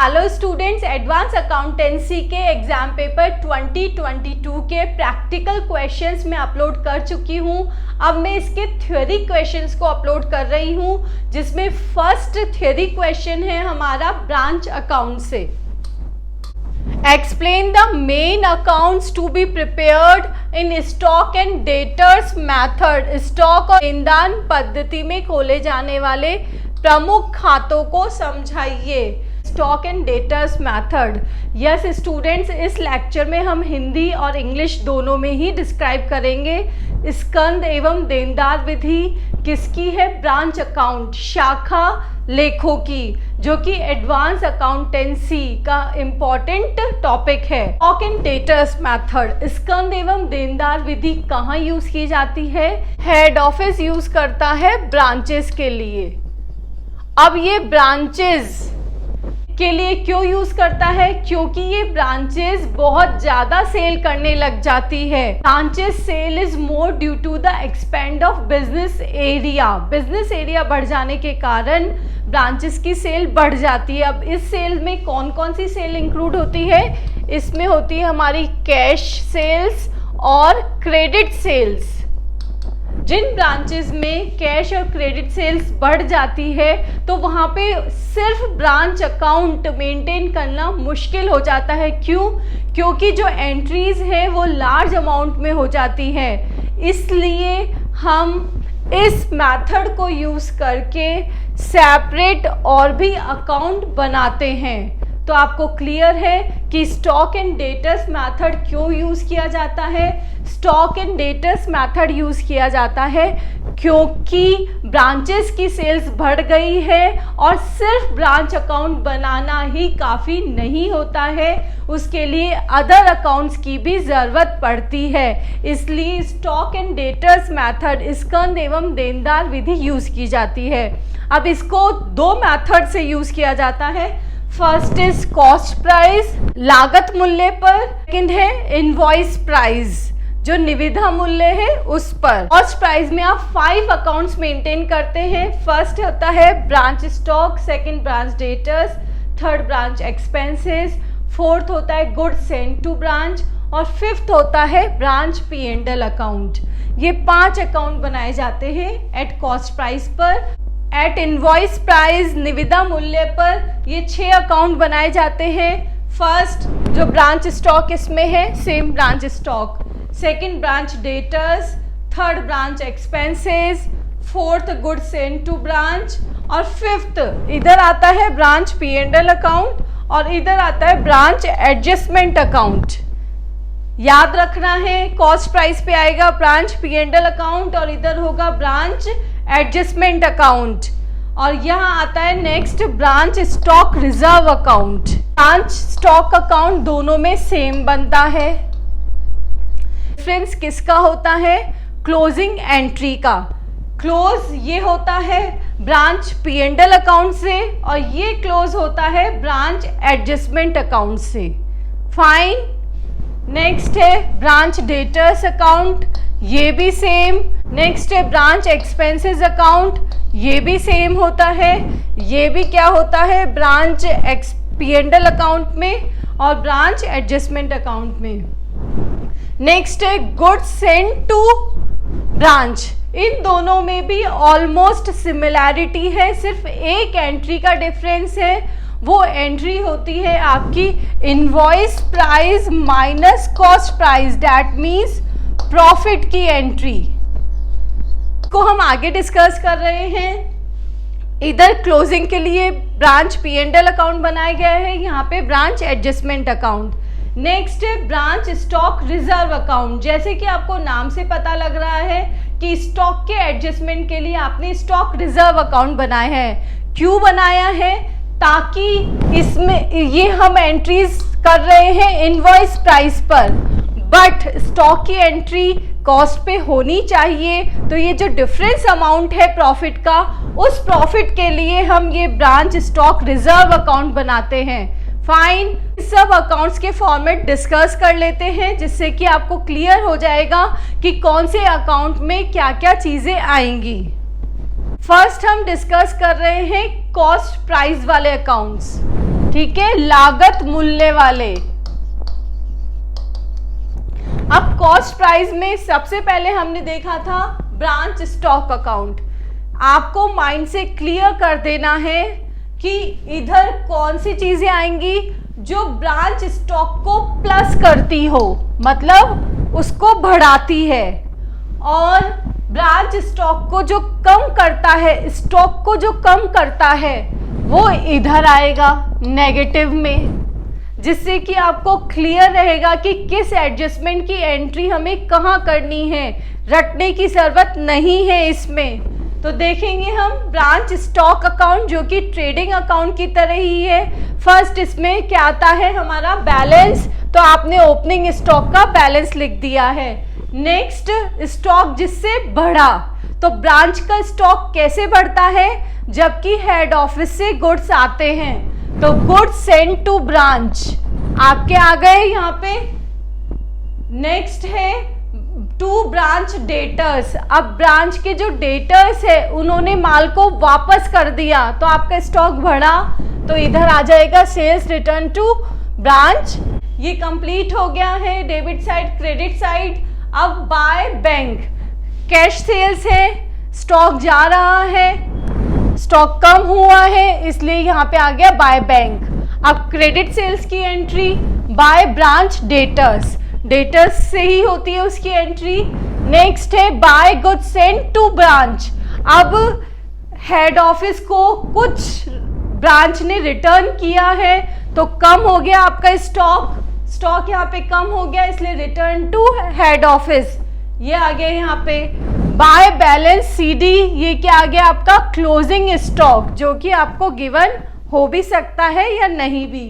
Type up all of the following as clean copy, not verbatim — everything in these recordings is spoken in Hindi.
हेलो स्टूडेंट्स, एडवांस अकाउंटेंसी के एग्जाम पेपर 2022 के प्रैक्टिकल क्वेश्चंस मैं अपलोड कर चुकी हूं। अब मैं इसके थ्योरी क्वेश्चंस को अपलोड कर रही हूं, जिसमें फर्स्ट थ्योरी क्वेश्चन है हमारा ब्रांच अकाउंट से। Explain the main accounts to be prepared in stock and debtors method. Stock और लेनदान पद्धति में खोले जाने वाले प्रमुख खातों को समझाइए। Stock and debtors method. Yes students, इस लेक्चर में हम हिंदी और इंग्लिश दोनों में ही डिस्क्राइब करेंगे। स्कंद एवं देनदार विधि किसकी है? ब्रांच अकाउंट, शाखा लेखों की, जो कि एडवांस अकाउंटेंसी का इम्पॉर्टेंट टॉपिक है। स्टॉक एंड डेटर्स मैथड, स्कंद एवं देनदार विधि कहाँ यूज की जाती है? हेड ऑफिस यूज करता है ब्रांचेस के लिए। अब ये ब्रांचेस के लिए क्यों यूज करता है? क्योंकि ये ब्रांचेस बहुत ज्यादा सेल करने लग जाती है। Branches sale is more due to the expand of business area. Business area बढ़ जाने के कारण ब्रांचेस की सेल बढ़ जाती है। अब इस सेल में कौन कौन सी सेल इंक्लूड होती है? इसमें होती है हमारी कैश सेल्स और क्रेडिट सेल्स। जिन ब्रांचेस में कैश और क्रेडिट सेल्स बढ़ जाती है तो वहाँ पे सिर्फ ब्रांच अकाउंट मेंटेन करना मुश्किल हो जाता है। क्यों? क्योंकि जो एंट्रीज हैं वो लार्ज अमाउंट में हो जाती है। इसलिए हम इस मेथड को यूज़ करके सेपरेट और भी अकाउंट बनाते हैं। तो आपको क्लियर है कि स्टॉक एंड डेटर्स मेथड क्यों यूज़ किया जाता है? Stock and debtors method use किया जाता है क्योंकि ब्रांचेस की सेल्स बढ़ गई है और सिर्फ ब्रांच अकाउंट बनाना ही काफ़ी नहीं होता है, उसके लिए अदर अकाउंट्स की भी ज़रूरत पड़ती है। इसलिए स्टॉक एंड डेटर्स मेथड, स्कंद एवं देनदार विधि यूज़ की जाती है। अब इसको दो मेथड से यूज़ किया जाता है। फर्स्ट इज कॉस्ट प्राइस, लागत मूल्य पर। सेकंड है इनवॉइस प्राइस, जो निविदा मूल्य है उस पर। कॉस्ट प्राइस में आप 5 अकाउंट्स मेंटेन करते हैं। फर्स्ट होता है branch stock, second branch debtors, third branch expenses, fourth होता है गुड्स सेंट टू ब्रांच और फिफ्थ होता है ब्रांच P&L अकाउंट। ये 5 अकाउंट बनाए जाते हैं एट कॉस्ट प्राइस पर। एट इनवॉइस प्राइस, निविदा मूल्य पर, ये 6 अकाउंट बनाए जाते हैं। फर्स्ट जो ब्रांच स्टॉक इसमें है, same branch stock. Second branch debtors, third branch expenses, fourth goods sent to branch और फिफ्थ इधर आता है ब्रांच P&L अकाउंट और इधर आता है ब्रांच एडजस्टमेंट अकाउंट। याद रखना है, कॉस्ट प्राइस पे आएगा ब्रांच P&L अकाउंट और इधर होगा ब्रांच एडजस्टमेंट अकाउंट और यहाँ आता है next branch stock reserve account. Branch stock account दोनों में सेम बनता है। डिफरेंस किसका होता है? क्लोजिंग एंट्री का। क्लोज ये होता है ब्रांच P&L अकाउंट से और ये क्लोज होता है ब्रांच एडजस्टमेंट अकाउंट से। फाइन। नेक्स्ट है ब्रांच डेटर्स अकाउंट, ये भी सेम। नेक्स्ट है ब्रांच एक्सपेंसेस अकाउंट, ये भी सेम होता है। ये भी क्या होता है? ब्रांच P&L अकाउंट में और ब्रांच एडजस्टमेंट अकाउंट में। नेक्स्ट है गुड्स सेंट टू ब्रांच, इन दोनों में भी ऑलमोस्ट सिमिलैरिटी है, सिर्फ एक एंट्री का डिफरेंस है। वो एंट्री होती है आपकी invoice price minus cost price, that means profit की एंट्री को हम आगे डिस्कस कर रहे हैं। इधर क्लोजिंग के लिए ब्रांच P&L अकाउंट बनाया गया है, यहाँ पे ब्रांच एडजस्टमेंट अकाउंट। नेक्स्ट है ब्रांच स्टॉक रिजर्व अकाउंट। जैसे कि आपको नाम से पता लग रहा है कि स्टॉक के एडजस्टमेंट के लिए आपने स्टॉक रिजर्व अकाउंट बनाया है। क्यों बनाया है? ताकि इसमें ये हम एंट्रीज कर रहे हैं इनवॉइस प्राइस पर, बट स्टॉक की एंट्री कॉस्ट पे होनी चाहिए। तो ये जो डिफरेंस अमाउंट है प्रॉफिट का, उस प्रॉफिट के लिए हम ये ब्रांच स्टॉक रिजर्व अकाउंट बनाते हैं। फाइन। सब अकाउंट्स के फॉर्मेट डिस्कस कर लेते हैं जिससे कि आपको क्लियर हो जाएगा कि कौन से अकाउंट में क्या क्या चीज़ें आएंगी। फर्स्ट हम डिस्कस कर रहे हैं कॉस्ट प्राइस वाले अकाउंट्स। ठीक है, लागत मूल्य वाले। अब कॉस्ट प्राइस में सबसे पहले हमने देखा था ब्रांच स्टॉक अकाउंट। आपको माइंड से क्लियर कर देना है कि इधर कौन सी चीजें आएंगी जो ब्रांच स्टॉक को प्लस करती हो, मतलब उसको बढ़ाती है, और ब्रांच स्टॉक को जो कम करता है, स्टॉक को जो कम करता है, वो इधर आएगा नेगेटिव में, जिससे कि आपको क्लियर रहेगा कि किस एडजस्टमेंट की एंट्री हमें कहाँ करनी है। रटने की जरूरत नहीं है इसमें। तो देखेंगे हम ब्रांच स्टॉक अकाउंट, जो कि ट्रेडिंग अकाउंट की तरह ही है। फर्स्ट इसमें क्या आता है हमारा बैलेंस, तो आपने ओपनिंग स्टॉक का बैलेंस लिख दिया है। नेक्स्ट स्टॉक जिससे बढ़ा, तो ब्रांच का स्टॉक कैसे बढ़ता है, जबकि हेड ऑफिस से गुड्स आते हैं, तो गुड्स सेंड टू ब्रांच आपके आ गए यहाँ पे। नेक्स्ट है टू ब्रांच डेटर्स। अब ब्रांच के जो डेटर्स है उन्होंने माल को वापस कर दिया, तो आपका स्टॉक बढ़ा, तो इधर आ जाएगा सेल्स रिटर्न टू ब्रांच। ये कंप्लीट हो गया है डेबिट साइड, क्रेडिट साइड। अब बाय बैंक, कैश सेल्स है, स्टॉक जा रहा है, स्टॉक कम हुआ है, इसलिए यहाँ पे आ गया बाय बैंक। अब क्रेडिट सेल्स की entry by branch debtors, debtors से ही होती है उसकी एंट्री। नेक्स्ट है by goods sent to branch. अब हेड ऑफिस को कुछ ब्रांच ने रिटर्न किया है, तो कम हो गया आपका स्टॉक यहाँ पे कम हो गया, इसलिए रिटर्न टू हेड ऑफिस। ये आ गया यहाँ पे बाय बैलेंस सीडी। ये क्या आ गया आपका क्लोजिंग स्टॉक, जो कि आपको गिवन हो भी सकता है या नहीं भी।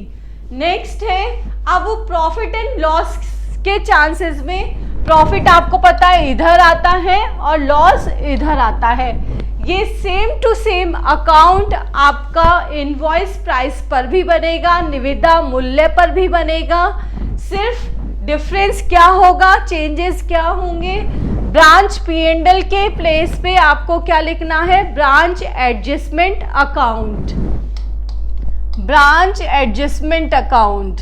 नेक्स्ट है अब प्रॉफिट एंड लॉस के चांसेस में, प्रॉफिट आपको पता है इधर आता है और लॉस इधर आता है। ये सेम टू सेम अकाउंट आपका इनवॉइस प्राइस पर भी बनेगा, निविदा मूल्य पर भी बनेगा। सिर्फ डिफरेंस क्या होगा, चेंजेस क्या होंगे, ब्रांच P&L के प्लेस पे आपको क्या लिखना है, branch adjustment account, branch adjustment account,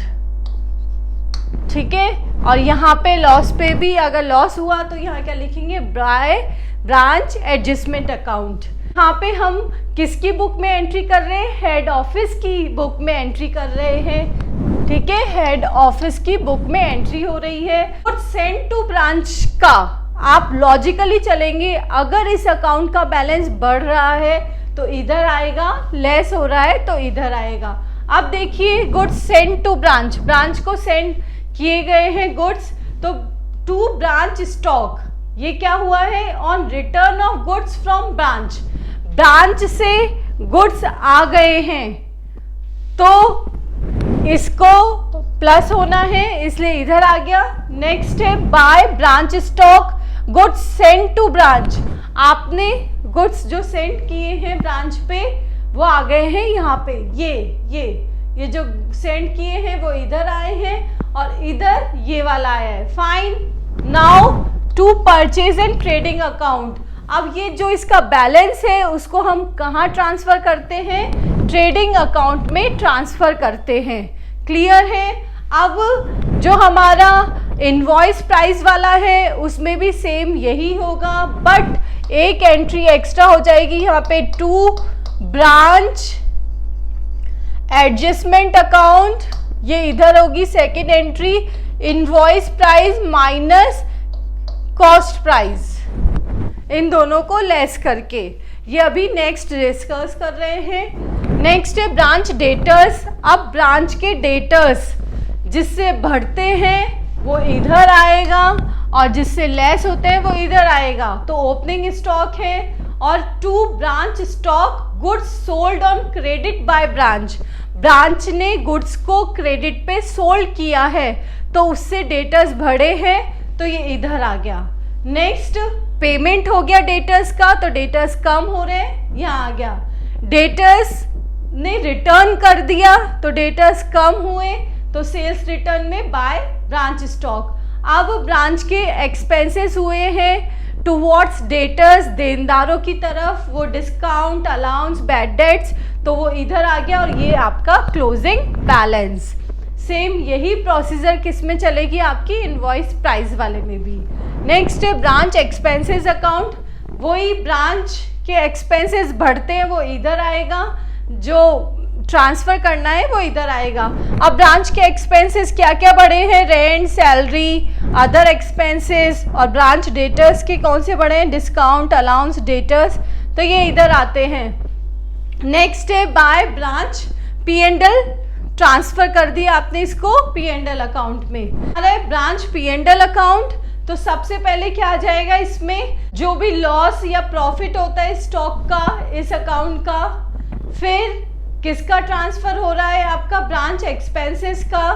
ठीक है। और यहाँ पे लॉस पे भी अगर लॉस हुआ तो यहाँ क्या लिखेंगे, ब्रांच एडजस्टमेंट अकाउंट। यहाँ पे हम किसकी बुक में एंट्री कर रहे हैं, हेड ऑफिस की बुक में एंट्री कर रहे हैं, ठीक है। हेड ऑफिस की बुक में एंट्री हो रही है। और सेंड टू ब्रांच का आप लॉजिकली चलेंगे, अगर इस अकाउंट का बैलेंस बढ़ रहा है तो इधर आएगा, लेस हो रहा है तो इधर आएगा। अब देखिए goods send to branch, branch को सेंड किए गए हैं गुड्स, तो टू ब्रांच स्टॉक, ये क्या हुआ है, on return of goods from branch, branch से गुड्स आ गए हैं, तो इसको प्लस होना है, इसलिए इधर आ गया। नेक्स्ट है by branch stock, goods send to branch, आपने गुड्स जो सेंड किए हैं ब्रांच पे वो आ गए हैं यहाँ पे। ये जो सेंड किए हैं वो इधर आए हैं और इधर ये वाला आया है। Fine. Now to purchase and trading account. अब ये जो इसका बैलेंस है उसको हम कहाँ ट्रांसफर करते हैं, ट्रेडिंग अकाउंट में ट्रांसफर करते हैं। क्लियर है। अब जो हमारा इनवॉइस प्राइस वाला है उसमें भी सेम यही होगा, बट एक एंट्री एक्स्ट्रा हो जाएगी यहाँ पे, टू ब्रांच एडजस्टमेंट अकाउंट, ये इधर होगी second entry, invoice price minus cost price, इन दोनों को लेस करके। ये अभी नेक्स्ट डिस्कस कर रहे हैं। नेक्स्ट है ब्रांच डेटर्स। अब ब्रांच के डेटर्स जिससे बढ़ते हैं वो इधर आएगा और जिससे लेस होते हैं वो इधर आएगा, तो ओपनिंग स्टॉक है। और to branch stock, goods sold on credit by branch, branch ने गुड्स को क्रेडिट पे सोल्ड किया है तो उससे डेटर्स बढ़े हैं, तो ये इधर आ गया। नेक्स्ट पेमेंट हो गया डेटर्स का, तो डेटर्स कम हो रहे हैं, यहाँ आ गया। डेटर्स ने रिटर्न कर दिया तो डेटर्स कम हुए, तो सेल्स रिटर्न में बाय ब्रांच स्टॉक। अब ब्रांच के एक्सपेंसेस हुए हैं टुवर्ड्स डेटर्स, देनदारों की तरफ, वो डिस्काउंट, अलाउंस, बैड डेट्स, तो वो इधर आ गया और ये आपका क्लोजिंग बैलेंस। सेम यही प्रोसीजर किस में चलेगी आपकी इनवॉइस प्राइस वाले में भी। नेक्स्ट है ब्रांच एक्सपेंसेस अकाउंट, वही ब्रांच के एक्सपेंसेस बढ़ते हैं वो इधर आएगा, जो ट्रांसफ़र करना है वो इधर आएगा। अब ब्रांच के एक्सपेंसेस क्या क्या बढ़े हैं, रेंट, सैलरी, अदर एक्सपेंसेस, और ब्रांच डेटर्स के कौन से बढ़े हैं, डिस्काउंट, अलाउंस, डेटर्स, तो ये इधर आते हैं। नेक्स्ट है बाय ब्रांच P&L, ट्रांसफ़र कर दिया आपने इसको P&L अकाउंट में। अरे ब्रांच P&L अकाउंट, तो सबसे पहले क्या आ जाएगा इसमें, जो भी लॉस या प्रॉफिट होता है स्टॉक का इस अकाउंट का, फिर किसका ट्रांसफ़र हो रहा है आपका ब्रांच एक्सपेंसेस का,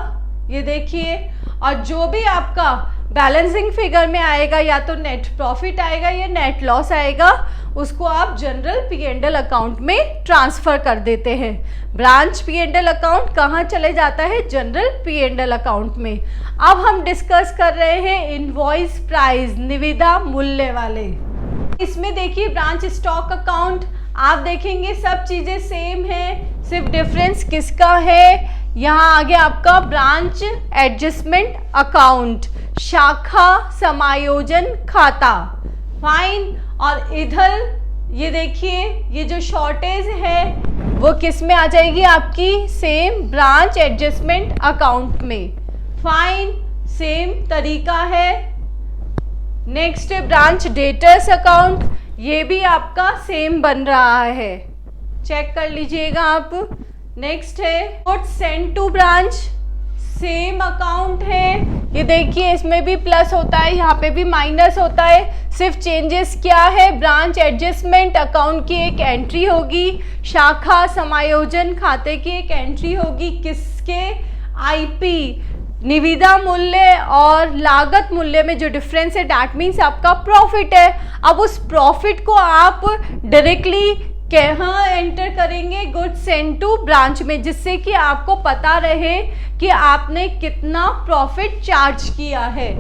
ये देखिए, और जो भी आपका बैलेंसिंग फिगर में आएगा या तो नेट प्रॉफिट आएगा या नेट लॉस आएगा, उसको आप जनरल P&L अकाउंट में ट्रांसफ़र कर देते हैं। ब्रांच P&L अकाउंट कहाँ चले जाता है, जनरल P&L अकाउंट में। अब हम डिस्कस कर रहे हैं इनवॉइस प्राइस, निविदा मूल्य वाले। इसमें देखिए ब्रांच स्टॉक अकाउंट, आप देखेंगे सब चीज़ें सेम है, सिर्फ डिफरेंस किसका है, यहाँ आगे आपका ब्रांच एडजस्टमेंट अकाउंट, शाखा समायोजन खाता, फाइन, और इधर ये देखिए ये जो शॉर्टेज है वो किस में आ जाएगी आपकी, सेम ब्रांच एडजस्टमेंट अकाउंट में, फाइन, सेम तरीका है। नेक्स्ट है ब्रांच डेटर्स अकाउंट, ये भी आपका सेम बन रहा है, चेक कर लीजिएगा आप। नेक्स्ट है goods send to branch, same account है, ये देखिए इसमें भी प्लस होता है, यहाँ पे भी माइनस होता है, सिर्फ चेंजेस क्या है, ब्रांच एडजस्टमेंट अकाउंट की एक एंट्री होगी, शाखा समायोजन खाते की एक एंट्री होगी, किसके, आईपी, निविदा मूल्य और लागत मूल्य में जो डिफरेंस है डैट मीन्स आपका प्रॉफिट है। अब उस प्रॉफिट को आप डायरेक्टली कहाँ एंटर करेंगे, गुड्स सेंड टू ब्रांच में, जिससे कि आपको पता रहे कि आपने कितना प्रॉफिट चार्ज किया है।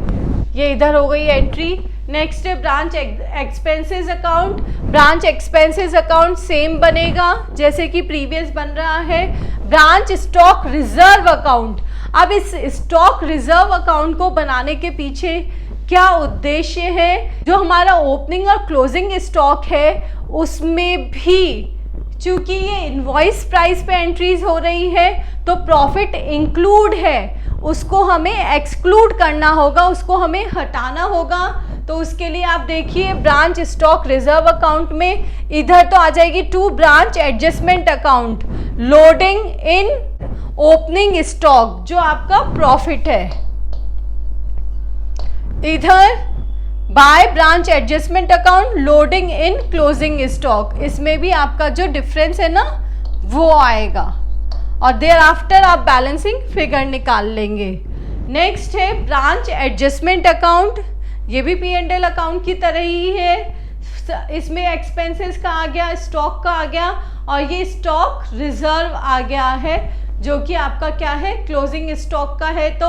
ये इधर हो गई एंट्री। नेक्स्ट है branch expenses account, branch expenses account same बनेगा जैसे कि प्रीवियस बन रहा है। ब्रांच स्टॉक रिजर्व अकाउंट, अब इस स्टॉक रिजर्व अकाउंट को बनाने के पीछे क्या उद्देश्य है, जो हमारा ओपनिंग और क्लोजिंग स्टॉक है उसमें भी चूंकि ये इनवॉइस प्राइस पे एंट्रीज हो रही है तो प्रॉफिट इंक्लूड है, उसको हमें एक्सक्लूड करना होगा, उसको हमें हटाना होगा। तो उसके लिए आप देखिए ब्रांच स्टॉक रिजर्व अकाउंट में इधर तो आ जाएगी to branch adjustment account, loading in opening stock जो आपका प्रॉफिट है, इधर by branch adjustment account, loading in closing stock, इसमें भी आपका जो डिफरेंस है ना वो आएगा और देयर आफ्टर आप बैलेंसिंग फिगर निकाल लेंगे। नेक्स्ट है ब्रांच एडजस्टमेंट अकाउंट, ये भी P&L अकाउंट की तरह ही है, इसमें एक्सपेंसेस का आ गया, स्टॉक का आ गया और ये स्टॉक रिजर्व आ गया है जो कि आपका क्या है, क्लोजिंग स्टॉक का है तो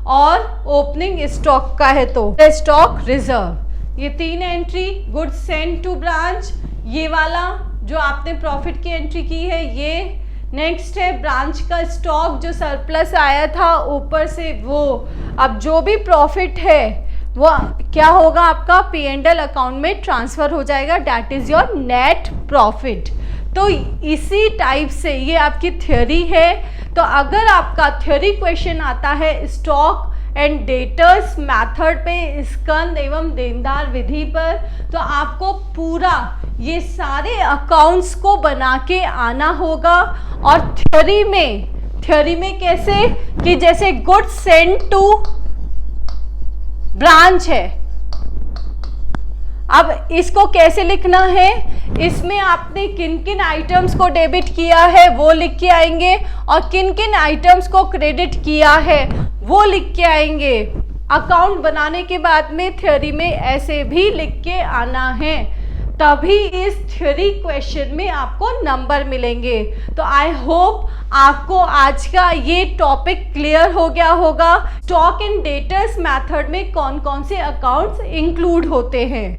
और ओपनिंग स्टॉक का है तो स्टॉक रिजर्व। ये तीन entry, goods send to branch, ये वाला जो आपने प्रॉफिट की एंट्री की है ये। नेक्स्ट है ब्रांच का स्टॉक जो सरप्लस आया था ऊपर से वो, अब जो भी प्रॉफिट है वो क्या होगा आपका P&L अकाउंट में ट्रांसफ़र हो जाएगा, that is your net profit. तो इसी टाइप से ये आपकी थ्योरी है। तो अगर आपका थ्योरी क्वेश्चन आता है स्टॉक एंड डेटर्स मेथड पे, स्कंद एवं देनदार विधि पर, तो आपको पूरा ये सारे अकाउंट्स को बना के आना होगा। और थ्योरी में कैसे कि जैसे गुड्स सेंड टू ब्रांच है, अब इसको कैसे लिखना है, इसमें आपने किन किन आइटम्स को डेबिट किया है वो लिख के आएंगे और किन किन आइटम्स को क्रेडिट किया है वो लिख के आएंगे। अकाउंट बनाने के बाद में थ्योरी में ऐसे भी लिख के आना है, तभी इस थ्योरी क्वेश्चन में आपको नंबर मिलेंगे। तो आई होप आपको आज का ये टॉपिक क्लियर हो गया होगा, स्टॉक एंड डेटर्स मेथड में कौन कौन से अकाउंट्स इंक्लूड होते हैं।